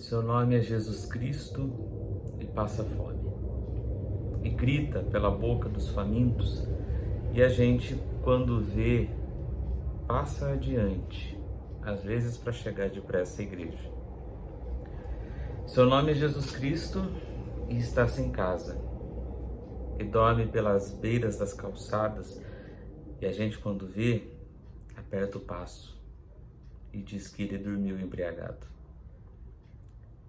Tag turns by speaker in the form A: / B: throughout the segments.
A: Seu nome é Jesus Cristo e passa fome. E grita pela boca dos famintos, e a gente, quando vê, passa adiante, às vezes para chegar depressa à igreja. Seu nome é Jesus Cristo e está sem casa, e dorme pelas beiras das calçadas, e a gente, quando vê, aperta o passo e diz que ele dormiu embriagado.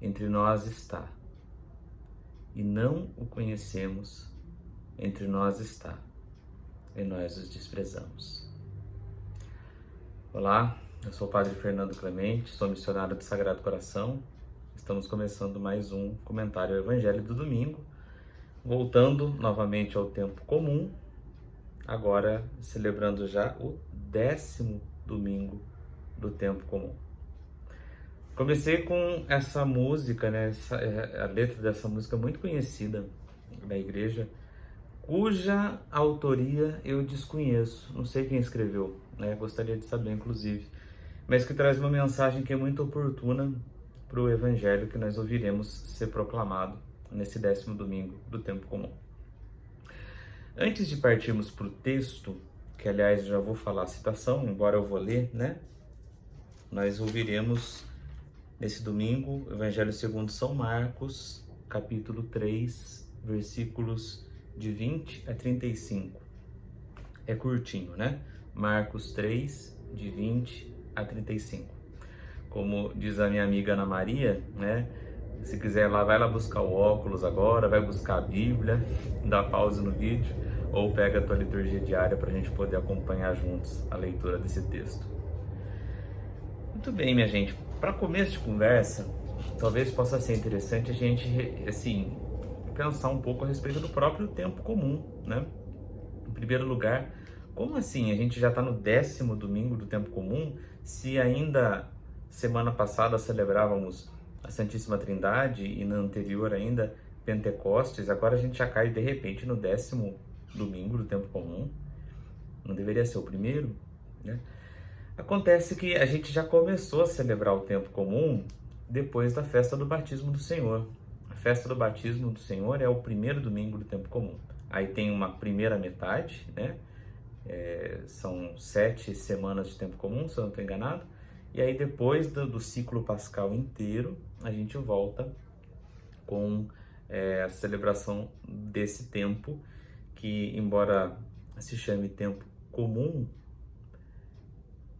A: Entre nós está, e não o conhecemos, entre nós está, e nós os desprezamos. Olá, eu sou o Padre Fernando Clemente, sou missionário do Sagrado Coração. Estamos começando mais um comentário ao Evangelho do domingo, voltando novamente ao tempo comum, agora celebrando já o 10º domingo do tempo comum. Comecei com essa música, né? A letra dessa música muito conhecida da igreja, cuja autoria eu desconheço, não sei quem escreveu, né? Gostaria de saber, inclusive, mas que traz uma mensagem que é muito oportuna para o evangelho que nós ouviremos ser proclamado nesse 10º domingo do tempo comum. Antes de partirmos para o texto, que aliás já vou falar a citação, embora eu vou ler, né? Nós ouviremos nesse domingo o Evangelho segundo São Marcos, capítulo 3, versículos de 20 a 35. É curtinho, né? Marcos 3, de 20 a 35. Como diz a minha amiga Ana Maria, né? Se quiser lá, vai lá buscar o óculos agora, vai buscar a Bíblia, dá pausa no vídeo, ou pega a tua liturgia diária para a gente poder acompanhar juntos a leitura desse texto. Muito bem, minha gente. Para começo de conversa, talvez possa ser interessante a gente, assim, pensar um pouco a respeito do próprio tempo comum, né? Em primeiro lugar, como assim a gente já está no 10º domingo do tempo comum, se ainda semana passada celebrávamos a Santíssima Trindade e na anterior ainda Pentecostes, agora a gente já cai de repente no 10º domingo do tempo comum? Não deveria ser o primeiro, né? Acontece que a gente já começou a celebrar o tempo comum depois da festa do batismo do Senhor. A festa do batismo do Senhor é o primeiro domingo do tempo comum. Aí tem uma primeira metade, né? São 7 semanas de tempo comum, se eu não estou enganado. E aí depois do ciclo pascal inteiro, a gente volta com a celebração desse tempo, que embora se chame tempo comum,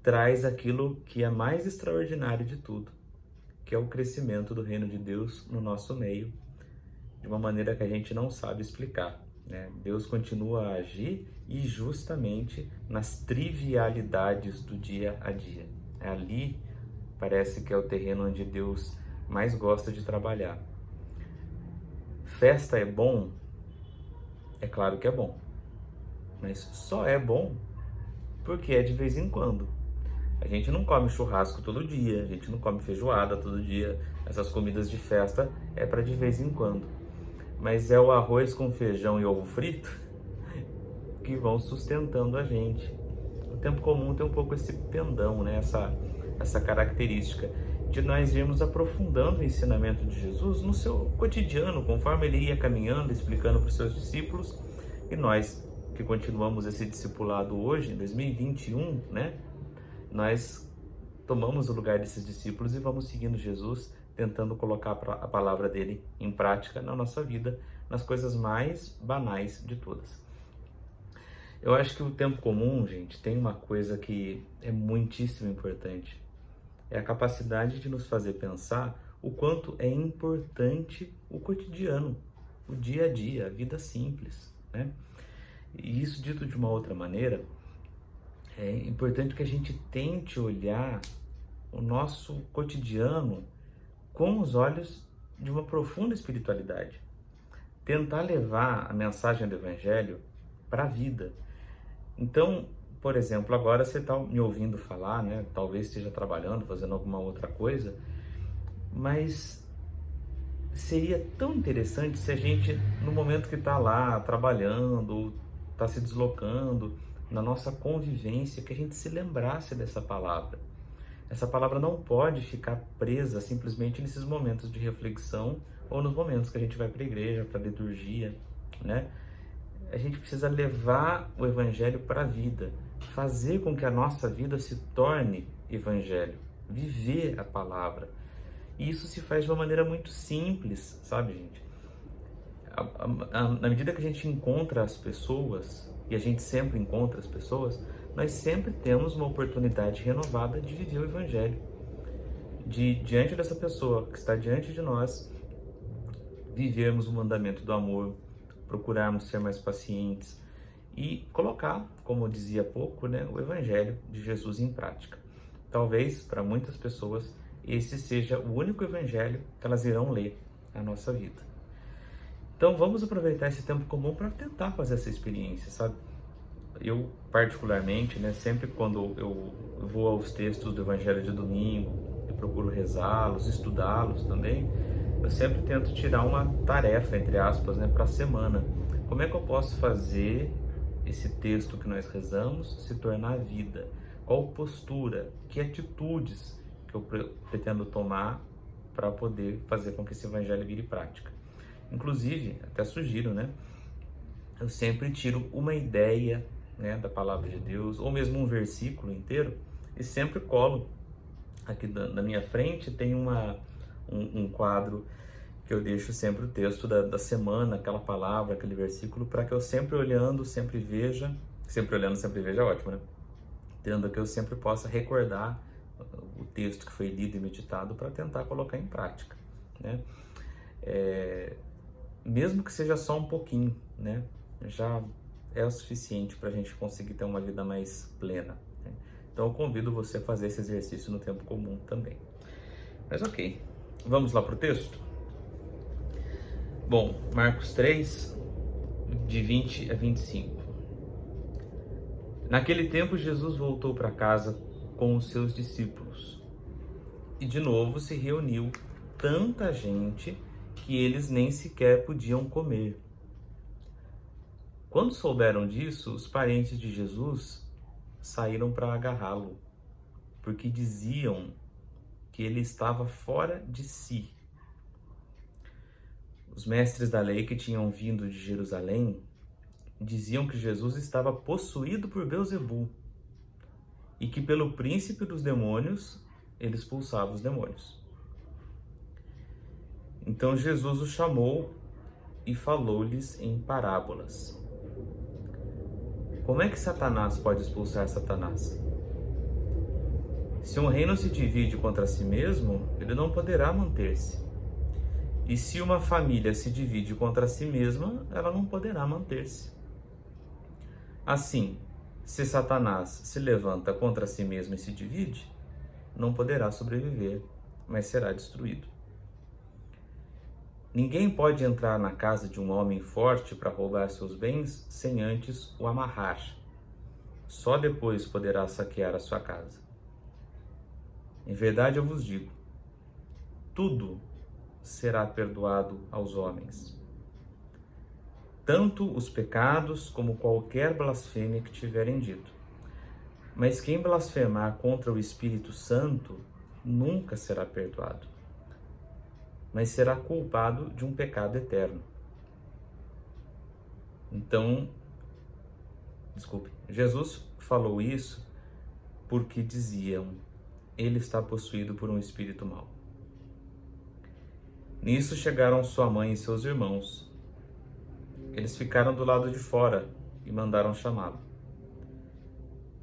A: traz aquilo que é mais extraordinário de tudo, que é o crescimento do reino de Deus no nosso meio, de uma maneira que a gente não sabe explicar, né? Deus continua a agir e justamente nas trivialidades do dia a dia. Ali parece que é o terreno onde Deus mais gosta de trabalhar. Festa é bom? É claro que é bom, mas só é bom porque é de vez em quando. A gente não come churrasco todo dia, a gente não come feijoada todo dia. Essas comidas de festa é para de vez em quando. Mas é o arroz com feijão e ovo frito que vão sustentando a gente. O tempo comum tem um pouco esse pendão, né? Essa característica de nós irmos aprofundando o ensinamento de Jesus no seu cotidiano, conforme ele ia caminhando, explicando para os seus discípulos. E nós que continuamos esse discipulado hoje, em 2021, né? Nós tomamos o lugar desses discípulos e vamos seguindo Jesus, tentando colocar a palavra dele em prática na nossa vida, nas coisas mais banais de todas. Eu acho que o tempo comum, gente, tem uma coisa que é muitíssimo importante. É a capacidade de nos fazer pensar o quanto é importante o cotidiano, o dia a dia, a vida simples, né? E isso, dito de uma outra maneira, é importante que a gente tente olhar o nosso cotidiano com os olhos de uma profunda espiritualidade. Tentar levar a mensagem do Evangelho para a vida. Então, por exemplo, agora você está me ouvindo falar, né? Talvez esteja trabalhando, fazendo alguma outra coisa, mas seria tão interessante se a gente, no momento que está lá trabalhando, está se deslocando, na nossa convivência, que a gente se lembrasse dessa palavra. essa palavra não pode ficar presa simplesmente nesses momentos de reflexão ou nos momentos que a gente vai para a igreja, para a liturgia, né? A gente precisa levar o evangelho para a vida, fazer com que a nossa vida se torne evangelho, viver a palavra. E isso se faz de uma maneira muito simples, sabe, gente? Na medida que a gente encontra as pessoas, e a gente sempre encontra as pessoas, nós sempre temos uma oportunidade renovada de viver o evangelho. De, diante dessa pessoa que está diante de nós, vivermos o mandamento do amor, procurarmos ser mais pacientes e colocar, como eu dizia há pouco, né, o evangelho de Jesus em prática. Talvez, para muitas pessoas, esse seja o único evangelho que elas irão ler na nossa vida. Então vamos aproveitar esse tempo comum para tentar fazer essa experiência, sabe? Eu, particularmente, né, sempre quando eu vou aos textos do Evangelho de domingo, eu procuro rezá-los, estudá-los também, eu sempre tento tirar uma tarefa, entre aspas, né, para a semana. Como é que eu posso fazer esse texto que nós rezamos se tornar vida? Qual postura, que atitudes que eu pretendo tomar para poder fazer com que esse Evangelho vire prática? Inclusive, até sugiro, né? Eu sempre tiro uma ideia, né, da palavra de Deus, ou mesmo um versículo inteiro, e sempre colo aqui na minha frente. Tem um quadro que eu deixo sempre o texto da semana, aquela palavra, aquele versículo, para que eu sempre olhando, sempre veja, sempre olhando, sempre veja é ótimo, né? Tendo que eu sempre possa recordar o texto que foi lido e meditado para tentar colocar em prática, né? Mesmo que seja só um pouquinho, né? Já é o suficiente para a gente conseguir ter uma vida mais plena, né? Então eu convido você a fazer esse exercício no tempo comum também. Mas ok, vamos lá para o texto? Bom, Marcos 3, de 20 a 25. Naquele tempo Jesus voltou para casa com os seus discípulos e de novo se reuniu tanta gente que eles nem sequer podiam comer. Quando souberam disso, os parentes de Jesus saíram para agarrá-lo, porque diziam que ele estava fora de si. Os mestres da lei que tinham vindo de Jerusalém diziam que Jesus estava possuído por Beelzebul e que pelo príncipe dos demônios ele expulsava os demônios. Então Jesus os chamou e falou-lhes em parábolas. Como é que Satanás pode expulsar Satanás? Se um reino se divide contra si mesmo, ele não poderá manter-se. E se uma família se divide contra si mesma, ela não poderá manter-se. Assim, se Satanás se levanta contra si mesmo e se divide, não poderá sobreviver, mas será destruído. Ninguém pode entrar na casa de um homem forte para roubar seus bens sem antes o amarrar. Só depois poderá saquear a sua casa. Em verdade eu vos digo, tudo será perdoado aos homens, tanto os pecados como qualquer blasfêmia que tiverem dito. Mas quem blasfemar contra o Espírito Santo nunca será perdoado, mas será culpado de um pecado eterno. Então, Jesus falou isso porque diziam, ele está possuído por um espírito mau. Nisso chegaram sua mãe e seus irmãos. Eles ficaram do lado de fora e mandaram chamá-lo.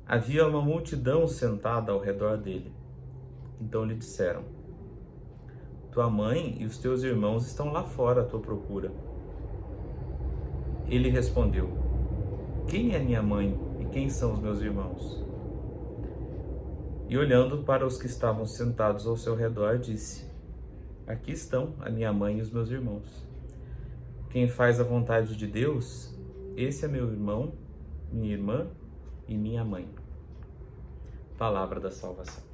A: Havia uma multidão sentada ao redor dele. Então lhe disseram, tua mãe e os teus irmãos estão lá fora à tua procura. Ele respondeu, quem é minha mãe e quem são os meus irmãos? E olhando para os que estavam sentados ao seu redor, disse, aqui estão a minha mãe e os meus irmãos. Quem faz a vontade de Deus, esse é meu irmão, minha irmã e minha mãe. Palavra da salvação.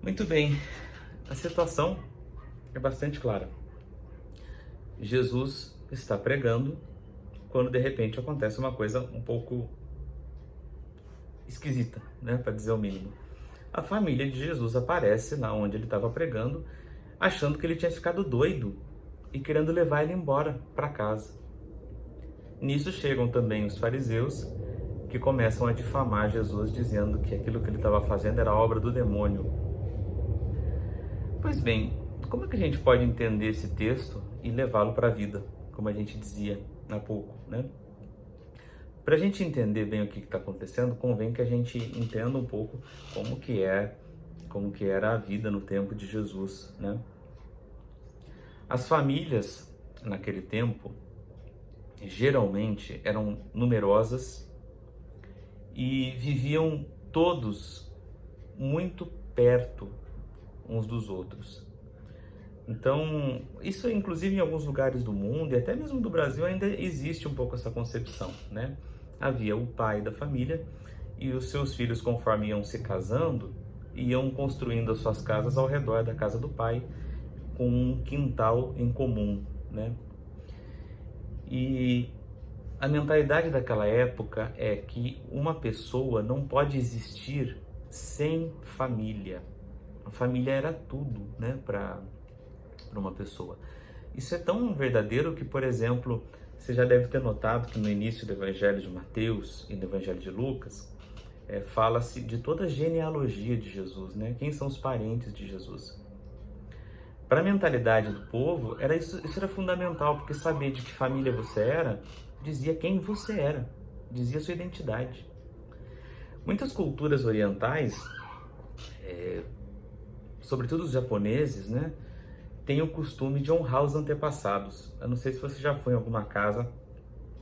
A: Muito bem, a situação é bastante clara. Jesus está pregando quando de repente acontece uma coisa um pouco esquisita, né, para dizer o mínimo. a família de Jesus aparece lá onde ele estava pregando, achando que ele tinha ficado doido e querendo levar ele embora para casa. Nisso chegam também os fariseus, que começam a difamar Jesus, dizendo que aquilo que ele estava fazendo era obra do demônio. Pois bem, como é que a gente pode entender esse texto e levá-lo para a vida, como a gente dizia há pouco, né? Para a gente entender bem o que está acontecendo, convém que a gente entenda um pouco como que era a vida no tempo de Jesus, né? As famílias naquele tempo geralmente eram numerosas e viviam todos muito perto uns dos outros. Então, isso inclusive em alguns lugares do mundo e até mesmo do Brasil ainda existe um pouco essa concepção, né? Havia o pai da família e os seus filhos, conforme iam se casando, iam construindo as suas casas ao redor da casa do pai, com um quintal em comum, né? E a mentalidade daquela época é que uma pessoa não pode existir sem família. A família era tudo, né, para uma pessoa. Isso é tão verdadeiro que, por exemplo, você já deve ter notado que no início do Evangelho de Mateus e do Evangelho de Lucas, fala-se de toda a genealogia de Jesus, né? Quem são os parentes de Jesus? Para a mentalidade do povo, isso era fundamental, porque saber de que família você era, dizia quem você era, dizia sua identidade. Muitas culturas orientais, sobretudo os japoneses, né, têm o costume de honrar os antepassados. Eu não sei se você já foi em alguma casa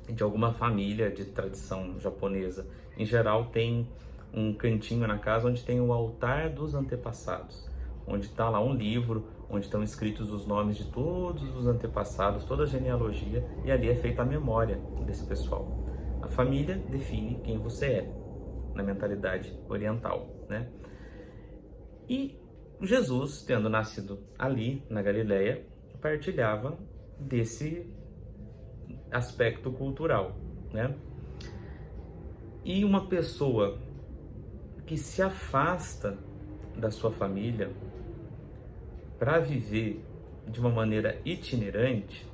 A: de alguma família de tradição japonesa. Em geral, tem um cantinho na casa onde tem o altar dos antepassados, onde está lá um livro, onde estão escritos os nomes de todos os antepassados, toda a genealogia, e ali é feita a memória desse pessoal. A família define quem você é, na mentalidade oriental, né? E Jesus, tendo nascido ali, na Galileia, partilhava desse aspecto cultural, né? E uma pessoa que se afasta da sua família para viver de uma maneira itinerante,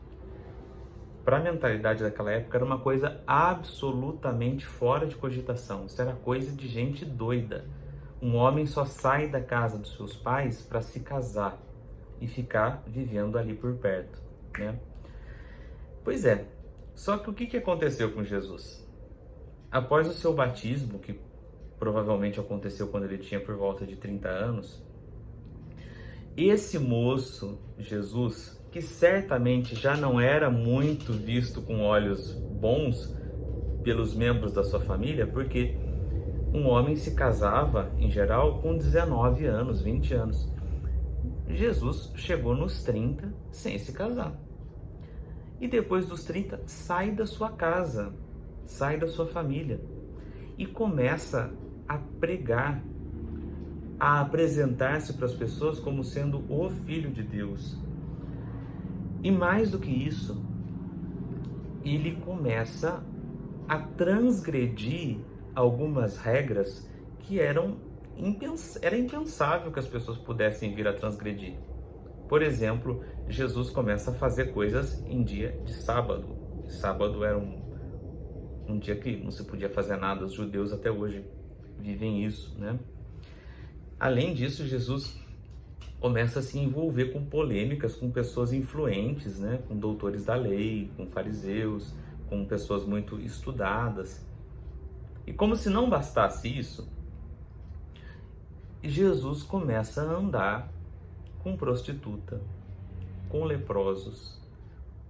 A: para a mentalidade daquela época, era uma coisa absolutamente fora de cogitação. Isso era coisa de gente doida. Um homem só sai da casa dos seus pais para se casar e ficar vivendo ali por perto, né? Pois é, só que o que aconteceu com Jesus? Após o seu batismo, que provavelmente aconteceu quando ele tinha por volta de 30 anos, esse moço, Jesus, que certamente já não era muito visto com olhos bons pelos membros da sua família, porque um homem se casava, em geral, com 19 anos, 20 anos. Jesus chegou nos 30 sem se casar. E depois dos 30, sai da sua casa, sai da sua família e começa a pregar, a apresentar-se para as pessoas como sendo o Filho de Deus. E mais do que isso, ele começa a transgredir algumas regras que era impensável que as pessoas pudessem vir a transgredir. Por exemplo, Jesus começa a fazer coisas em dia de sábado. Sábado era um dia que não se podia fazer nada. Os judeus até hoje vivem isso, né? Além disso, Jesus começa a se envolver com polêmicas com pessoas influentes, né? Com doutores da lei, com fariseus, com pessoas muito estudadas. E como se não bastasse isso, Jesus começa a andar com prostituta, com leprosos,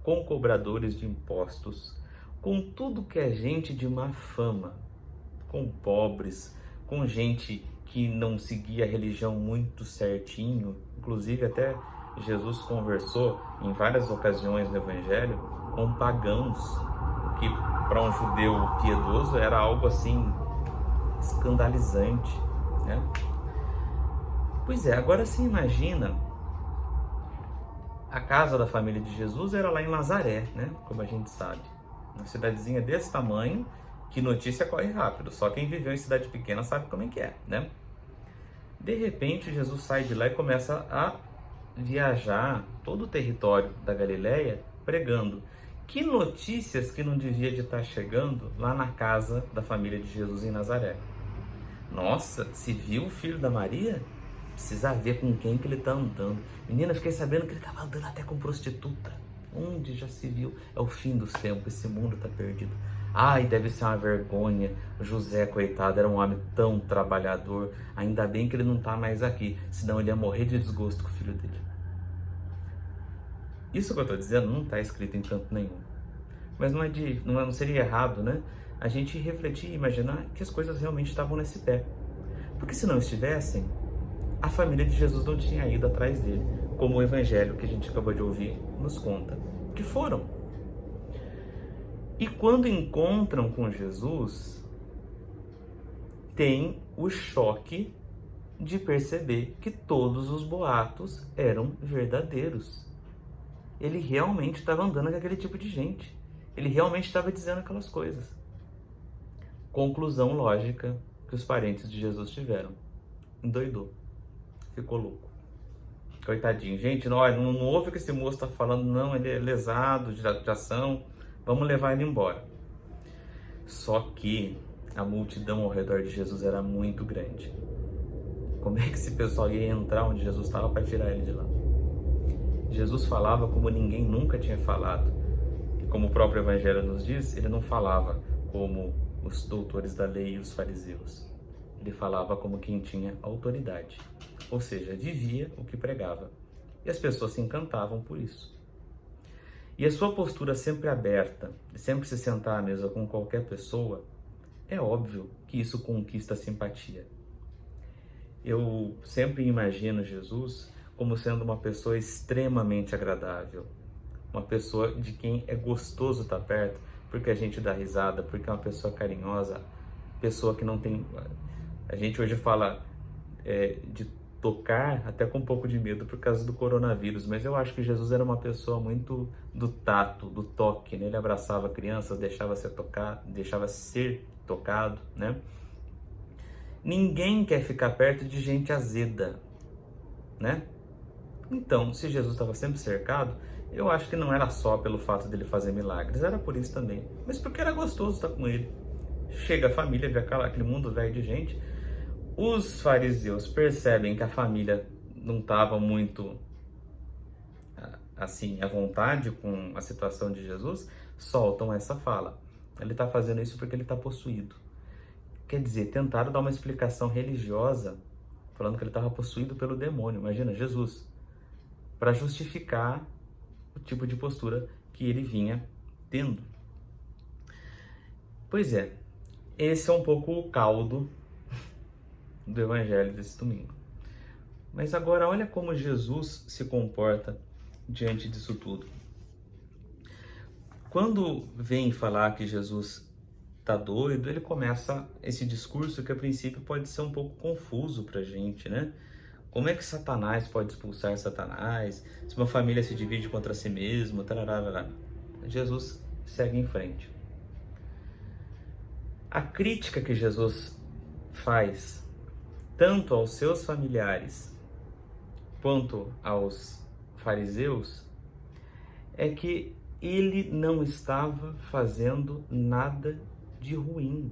A: com cobradores de impostos, com tudo que é gente de má fama, com pobres, com gente que não seguia a religião muito certinho. Inclusive até Jesus conversou em várias ocasiões no Evangelho com pagãos, que para um judeu piedoso era algo assim escandalizante, né? Pois é, agora se imagina, a casa da família de Jesus era lá em Nazaré, né? Como a gente sabe, uma cidadezinha desse tamanho, que notícia corre rápido, só quem viveu em cidade pequena sabe como é que é, né? De repente, Jesus sai de lá e começa a viajar todo o território da Galileia pregando. Que notícias que não devia de estar chegando lá na casa da família de Jesus em Nazaré. Nossa, se viu o filho da Maria? Precisa ver com quem que ele está andando. Menina, fiquei sabendo que ele estava andando até com prostituta. Onde já se viu? É o fim dos tempos, esse mundo está perdido. Ai, deve ser uma vergonha. José, coitado, era um homem tão trabalhador. Ainda bem que ele não está mais aqui, senão ele ia morrer de desgosto com o filho dele. Isso que eu estou dizendo não está escrito em canto nenhum. Mas não seria errado, né? A gente refletir e imaginar que as coisas realmente estavam nesse pé. Porque se não estivessem, a família de Jesus não tinha ido atrás dele, como o evangelho que a gente acabou de ouvir nos conta, que foram. E quando encontram com Jesus, tem o choque de perceber que todos os boatos eram verdadeiros. Ele realmente estava andando com aquele tipo de gente. Ele realmente estava dizendo aquelas coisas. Conclusão lógica que os parentes de Jesus tiveram. Endoidou. Ficou louco. Coitadinho. Gente, não ouve o que esse moço está falando, não. Ele é lesado de ação. Vamos levar ele embora. Só que a multidão ao redor de Jesus era muito grande. Como é que esse pessoal ia entrar onde Jesus estava para tirar ele de lá? Jesus falava como ninguém nunca tinha falado. E como o próprio Evangelho nos diz, ele não falava como os doutores da lei e os fariseus. Ele falava como quem tinha autoridade. Ou seja, vivia o que pregava. E as pessoas se encantavam por isso. E a sua postura sempre aberta, sempre se sentar à mesa com qualquer pessoa, é óbvio que isso conquista simpatia. Eu sempre imagino Jesus como sendo uma pessoa extremamente agradável, uma pessoa de quem é gostoso estar perto, porque a gente dá risada, porque é uma pessoa carinhosa, pessoa que não tem... A gente hoje fala de tocar até com um pouco de medo por causa do coronavírus, mas eu acho que Jesus era uma pessoa muito do tato, do toque, né? Ele abraçava crianças, deixava ser tocado, né? Ninguém quer ficar perto de gente azeda, né? Então, se Jesus estava sempre cercado, eu acho que não era só pelo fato dele fazer milagres, era por isso também, mas porque era gostoso estar com ele. Chega a família, vê aquele mundo velho de gente. Os fariseus percebem que a família não estava muito assim à vontade com a situação de Jesus, soltam essa fala. Ele está fazendo isso porque ele está possuído. Quer dizer, tentaram dar uma explicação religiosa, falando que ele estava possuído pelo demônio. Imagina, Jesus, para justificar o tipo de postura que ele vinha tendo. Pois é, esse é um pouco o caldo do evangelho desse domingo. Mas agora olha como Jesus se comporta diante disso tudo. Quando vem falar que Jesus está doido, ele começa esse discurso que a princípio pode ser um pouco confuso para a gente, né? Como é que Satanás pode expulsar Satanás? Se uma família se divide contra si mesmo, tararara. Jesus segue em frente. A crítica que Jesus faz tanto aos seus familiares quanto aos fariseus é que ele não estava fazendo nada de ruim.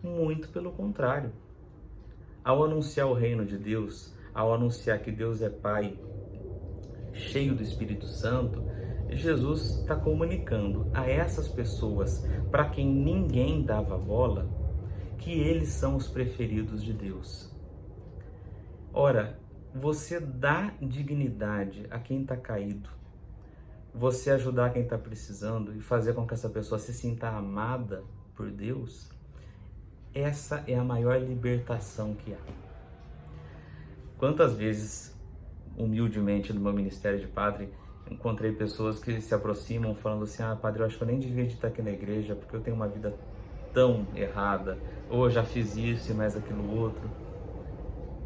A: Muito pelo contrário. Ao anunciar o reino de Deus, ao anunciar que Deus é Pai, cheio do Espírito Santo, Jesus está comunicando a essas pessoas, para quem ninguém dava bola, que eles são os preferidos de Deus. Ora, você dá dignidade a quem está caído, você ajudar quem está precisando e fazer com que essa pessoa se sinta amada por Deus, essa é a maior libertação que há. Quantas vezes, humildemente, no meu ministério de padre, encontrei pessoas que se aproximam falando assim: padre, eu acho que eu nem devia estar aqui na igreja porque eu tenho uma vida tão errada, ou eu já fiz isso e mais aquilo outro.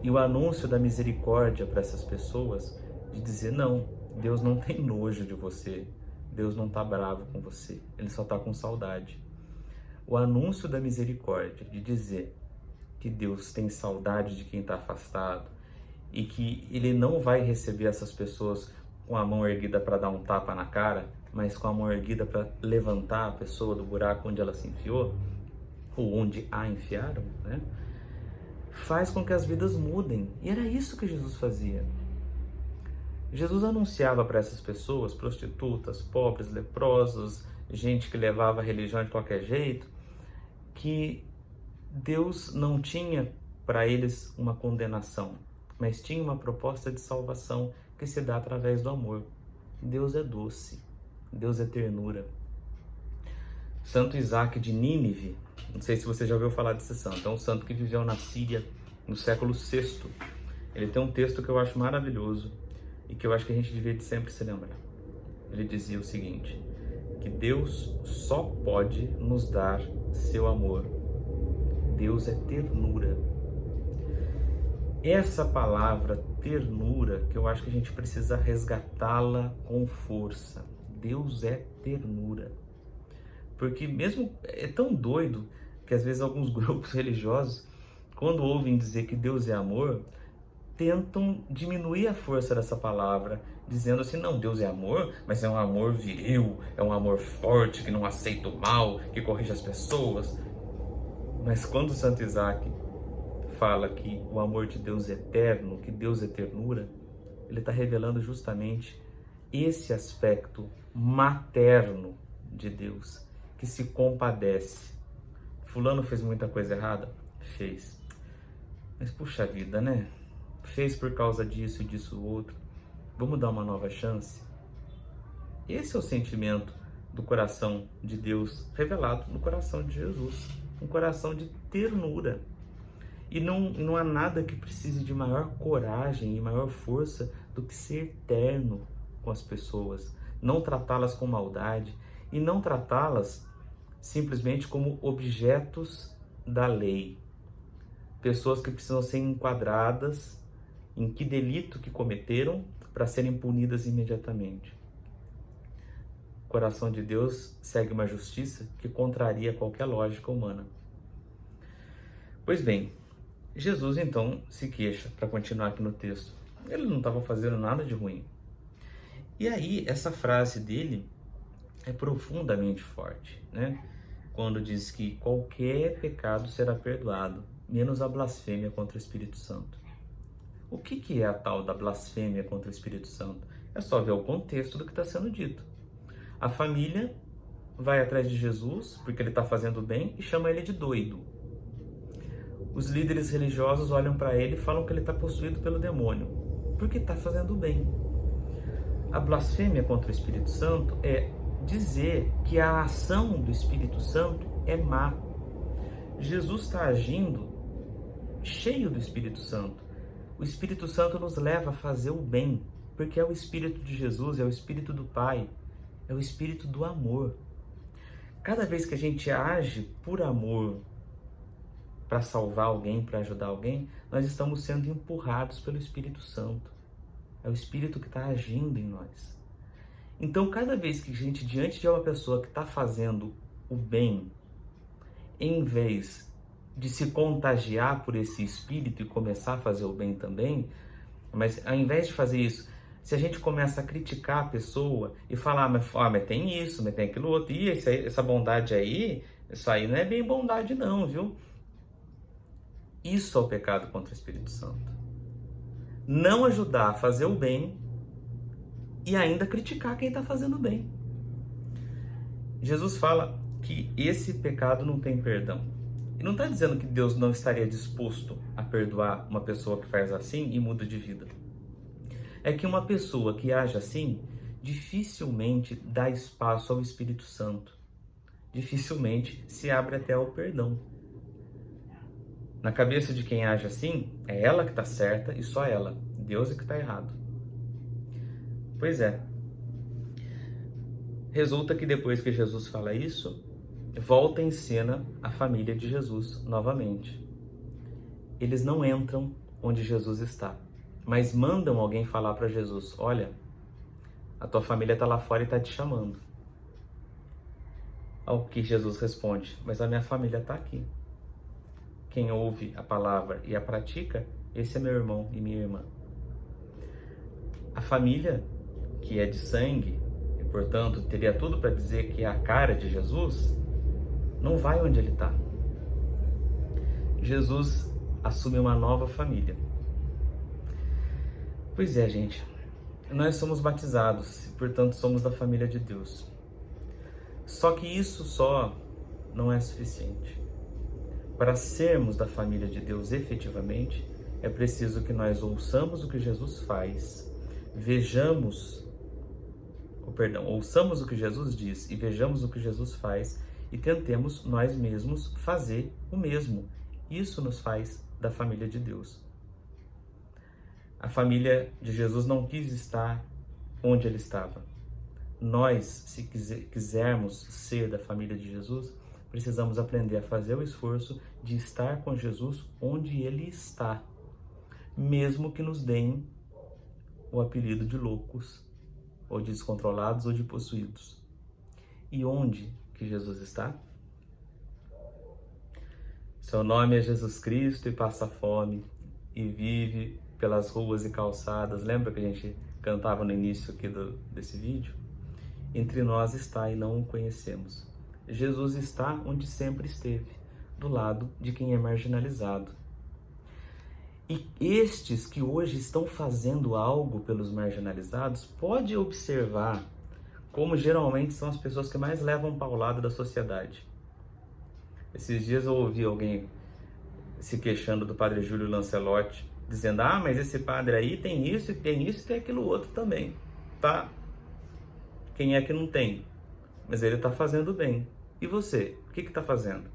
A: E o anúncio da misericórdia para essas pessoas, de dizer: não, Deus não tem nojo de você, Deus não está bravo com você, Ele só está com saudade. O anúncio da misericórdia, de dizer que Deus tem saudade de quem está afastado e que Ele não vai receber essas pessoas com a mão erguida para dar um tapa na cara, mas com a mão erguida para levantar a pessoa do buraco onde ela se enfiou, ou onde a enfiaram, né? Faz com que as vidas mudem. E era isso que Jesus fazia. Jesus anunciava para essas pessoas, prostitutas, pobres, leprosos, gente que levava a religião de qualquer jeito, que Deus não tinha para eles uma condenação, mas tinha uma proposta de salvação que se dá através do amor. Deus é doce, Deus é ternura. Santo Isaac de Nínive, não sei se você já ouviu falar desse santo, é um santo que viveu na Síria no século VI. Ele tem um texto que eu acho maravilhoso e que eu acho que a gente devia sempre se lembrar. Ele dizia o seguinte, que Deus só pode nos dar seu amor. Deus é ternura. Essa palavra ternura, que eu acho que a gente precisa resgatá-la com força. Deus é ternura. Porque mesmo é tão doido que às vezes alguns grupos religiosos, quando ouvem dizer que Deus é amor, tentam diminuir a força dessa palavra, dizendo assim, não, Deus é amor, mas é um amor viril, é um amor forte, que não aceita o mal, que corrige as pessoas. Mas quando o Santo Isaac fala que o amor de Deus é eterno, que Deus é ternura, ele está revelando justamente esse aspecto materno de Deus, que se compadece. Fulano fez muita coisa errada? Fez. Mas puxa vida, né? Fez por causa disso e disso outro. Vamos dar uma nova chance? Esse é o sentimento do coração de Deus revelado no coração de Jesus. Um coração de ternura. E não há nada que precise de maior coragem e maior força do que ser terno com as pessoas. Não tratá-las com maldade e não tratá-las simplesmente como objetos da lei. Pessoas que precisam ser enquadradas em que delito que cometeram para serem punidas imediatamente. O coração de Deus segue uma justiça que contraria qualquer lógica humana. Pois bem, Jesus então se queixa, para continuar aqui no texto. Ele não estava fazendo nada de ruim. E aí, essa frase dele é profundamente forte, né? Quando diz que qualquer pecado será perdoado, menos a blasfêmia contra o Espírito Santo. O que é a tal da blasfêmia contra o Espírito Santo? É só ver o contexto do que está sendo dito. A família vai atrás de Jesus, porque ele está fazendo bem, e chama ele de doido. Os líderes religiosos olham para ele e falam que ele está possuído pelo demônio, porque está fazendo bem. A blasfêmia contra o Espírito Santo é dizer que a ação do Espírito Santo é má. Jesus está agindo cheio do Espírito Santo. O Espírito Santo nos leva a fazer o bem, porque é o Espírito de Jesus, é o Espírito do Pai, é o Espírito do amor. Cada vez que a gente age por amor, para salvar alguém, para ajudar alguém, nós estamos sendo empurrados pelo Espírito Santo. É o Espírito que está agindo em nós. Então, cada vez que a gente, diante de uma pessoa que está fazendo o bem, em vez de se contagiar por esse Espírito e começar a fazer o bem também, mas ao invés de fazer isso, se a gente começa a criticar a pessoa e falar, mas tem isso, mas tem aquilo outro, e essa bondade aí, isso aí não é bem bondade não, viu? Isso é o pecado contra o Espírito Santo. Não ajudar a fazer o bem e ainda criticar quem está fazendo o bem. Jesus fala que esse pecado não tem perdão. E não está dizendo que Deus não estaria disposto a perdoar uma pessoa que faz assim e muda de vida. É que uma pessoa que age assim dificilmente dá espaço ao Espírito Santo. Dificilmente se abre até ao perdão. Na cabeça de quem age assim, é ela que está certa e só ela. Deus é que está errado. Pois é. Resulta que depois que Jesus fala isso, volta em cena a família de Jesus novamente. Eles não entram onde Jesus está, mas mandam alguém falar para Jesus, olha, a tua família está lá fora e está te chamando. Ao que Jesus responde, mas a minha família está aqui. quem ouve a palavra e a pratica, esse é meu irmão e minha irmã. A família, que é de sangue, e portanto teria tudo para dizer que é a cara de Jesus, não vai onde ele está. Jesus assume uma nova família. Pois é, gente, nós somos batizados e, portanto, somos da família de Deus. Só que isso só não é suficiente. Para sermos da família de Deus efetivamente, é preciso que nós ouçamos o que Jesus faz, ouçamos o que Jesus diz e vejamos o que Jesus faz e tentemos nós mesmos fazer o mesmo. Isso nos faz da família de Deus. A família de Jesus não quis estar onde ele estava. Nós, se quisermos ser da família de Jesus, precisamos aprender a fazer o esforço de estar com Jesus onde ele está, mesmo que nos deem o apelido de loucos, ou de descontrolados, ou de possuídos. E onde que Jesus está? Seu nome é Jesus Cristo e passa fome e vive pelas ruas e calçadas. Lembra que a gente cantava no início aqui desse vídeo? Entre nós está e não o conhecemos. Jesus está onde sempre esteve, do lado de quem é marginalizado. E estes que hoje estão fazendo algo pelos marginalizados, pode observar como geralmente são as pessoas que mais levam paulada da sociedade. Esses dias eu ouvi alguém se queixando do padre Júlio Lancelotti, dizendo, mas esse padre aí tem isso, e tem isso, e tem aquilo outro também. Tá? Quem é que não tem? Mas ele está fazendo bem. E você? O que está fazendo?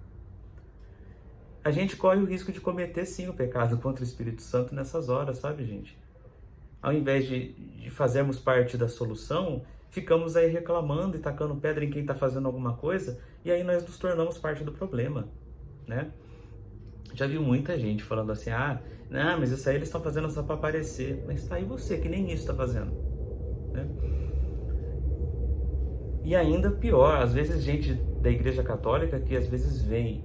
A: A gente corre o risco de cometer, sim, o pecado contra o Espírito Santo nessas horas, sabe, gente? Ao invés de fazermos parte da solução, ficamos aí reclamando e tacando pedra em quem está fazendo alguma coisa, e aí nós nos tornamos parte do problema, né? Já vi muita gente falando assim, não, mas isso aí eles estão fazendo só para aparecer. Mas tá aí você, que nem isso está fazendo, né? E ainda pior, às vezes gente da Igreja Católica que às vezes vem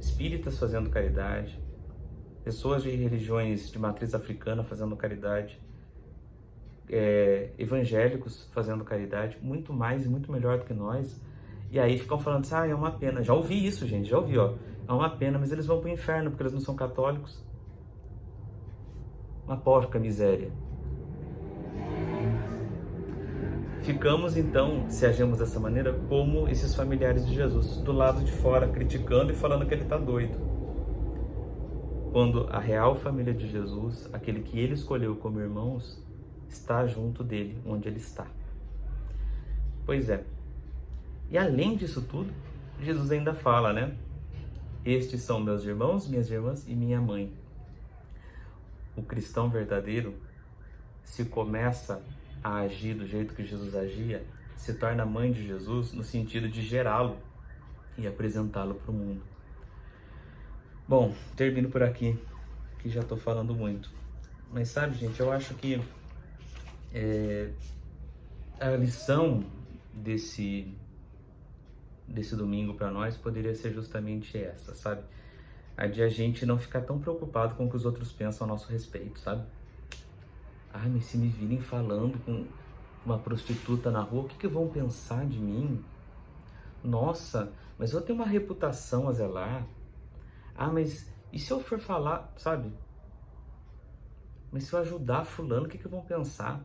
A: espíritas fazendo caridade, pessoas de religiões de matriz africana fazendo caridade, evangélicos fazendo caridade, muito mais e muito melhor do que nós, e aí ficam falando assim, é uma pena. Já ouvi isso, gente, já ouvi, é uma pena, mas eles vão para o inferno porque eles não são católicos. Uma porca miséria. Ficamos então, se agimos dessa maneira, como esses familiares de Jesus, do lado de fora, criticando e falando que ele está doido. Quando a real família de Jesus, aquele que ele escolheu como irmãos, está junto dele, onde ele está. Pois é. E além disso tudo, Jesus ainda fala, né? Estes são meus irmãos, minhas irmãs e minha mãe. O cristão verdadeiro, se começa a agir do jeito que Jesus agia, se torna mãe de Jesus no sentido de gerá-lo e apresentá-lo para o mundo. Bom, termino por aqui, que já estou falando muito. Mas sabe, gente, eu acho que a lição desse domingo para nós poderia ser justamente essa, sabe? A de a gente não ficar tão preocupado com o que os outros pensam a nosso respeito, sabe? Mas se me virem falando com uma prostituta na rua, o que vão pensar de mim? Nossa, mas eu tenho uma reputação a zelar. Mas e se eu for falar, sabe? Mas se eu ajudar fulano, o que vão pensar?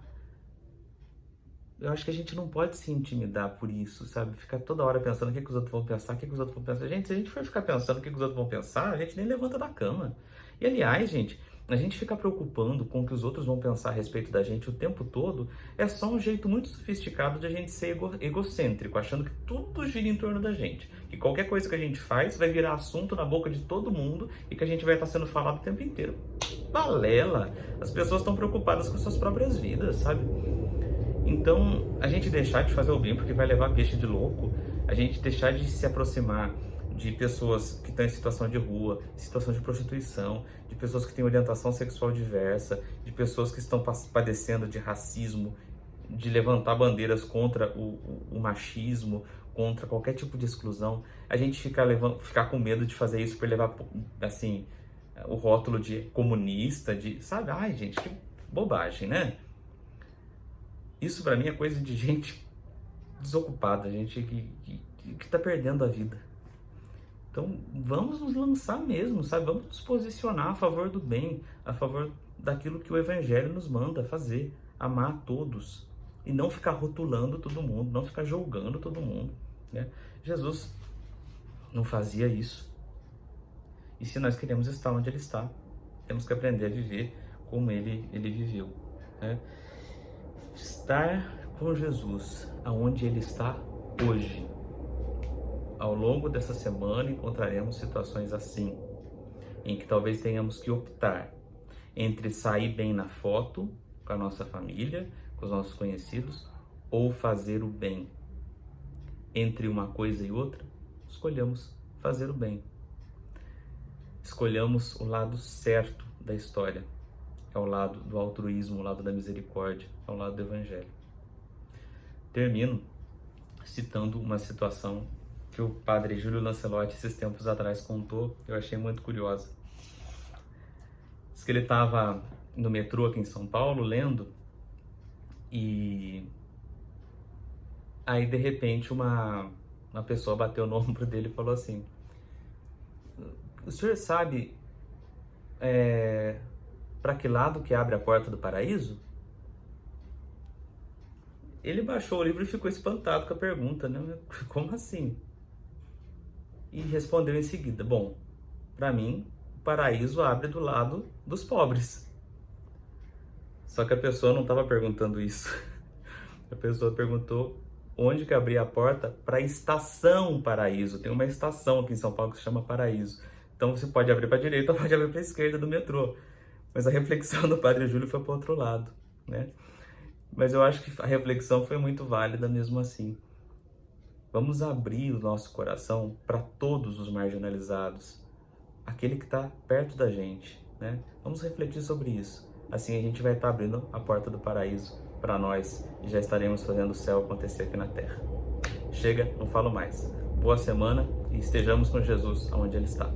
A: Eu acho que a gente não pode se intimidar por isso, sabe? Ficar toda hora pensando o que os outros vão pensar, o que os outros vão pensar. Gente, se a gente for ficar pensando o que os outros vão pensar, a gente nem levanta da cama. E aliás, gente, a gente ficar preocupando com o que os outros vão pensar a respeito da gente o tempo todo é só um jeito muito sofisticado de a gente ser egocêntrico, achando que tudo gira em torno da gente. Que qualquer coisa que a gente faz vai virar assunto na boca de todo mundo e que a gente vai estar sendo falado o tempo inteiro. Balela! As pessoas estão preocupadas com suas próprias vidas, sabe? Então, a gente deixar de fazer o bem porque vai levar peixe de louco, a gente deixar de se aproximar de pessoas que estão em situação de rua, situação de prostituição, de pessoas que têm orientação sexual diversa, de pessoas que estão padecendo de racismo, de levantar bandeiras contra o machismo, contra qualquer tipo de exclusão, a gente ficar com medo de fazer isso por levar, assim, o rótulo de comunista, de, sabe? Ai, gente, que bobagem, né? Isso pra mim é coisa de gente desocupada, gente que tá perdendo a vida. Então, vamos nos lançar mesmo, sabe? Vamos nos posicionar a favor do bem, a favor daquilo que o Evangelho nos manda fazer, amar a todos e não ficar rotulando todo mundo, não ficar julgando todo mundo, né? Jesus não fazia isso. E se nós queremos estar onde Ele está, temos que aprender a viver como Ele viveu, né? Estar com Jesus aonde Ele está hoje. Ao longo dessa semana encontraremos situações assim, em que talvez tenhamos que optar entre sair bem na foto com a nossa família, com os nossos conhecidos, ou fazer o bem. Entre uma coisa e outra, escolhamos fazer o bem. Escolhamos o lado certo da história. É o lado do altruísmo, o lado da misericórdia, é o lado do Evangelho. Termino citando uma situação que o padre Júlio Lancelotti, esses tempos atrás, contou, eu achei muito curiosa. Diz que ele estava no metrô aqui em São Paulo, lendo, e aí, de repente, uma pessoa bateu no ombro dele e falou assim: o senhor sabe para que lado que abre a porta do paraíso? Ele baixou o livro e ficou espantado com a pergunta, né? Como assim? E respondeu em seguida: bom, para mim, o paraíso abre do lado dos pobres. Só que a pessoa não estava perguntando isso. A pessoa perguntou onde que abria a porta para a estação Paraíso. Tem uma estação aqui em São Paulo que se chama Paraíso. Então você pode abrir para a direita ou pode abrir para a esquerda do metrô. Mas a reflexão do Padre Júlio foi para o outro lado, né? Mas eu acho que a reflexão foi muito válida mesmo assim. Vamos abrir o nosso coração para todos os marginalizados, aquele que está perto da gente, né? Vamos refletir sobre isso. Assim a gente vai estar abrindo a porta do paraíso para nós e já estaremos fazendo o céu acontecer aqui na terra. Chega, não falo mais. Boa semana e estejamos com Jesus onde Ele está.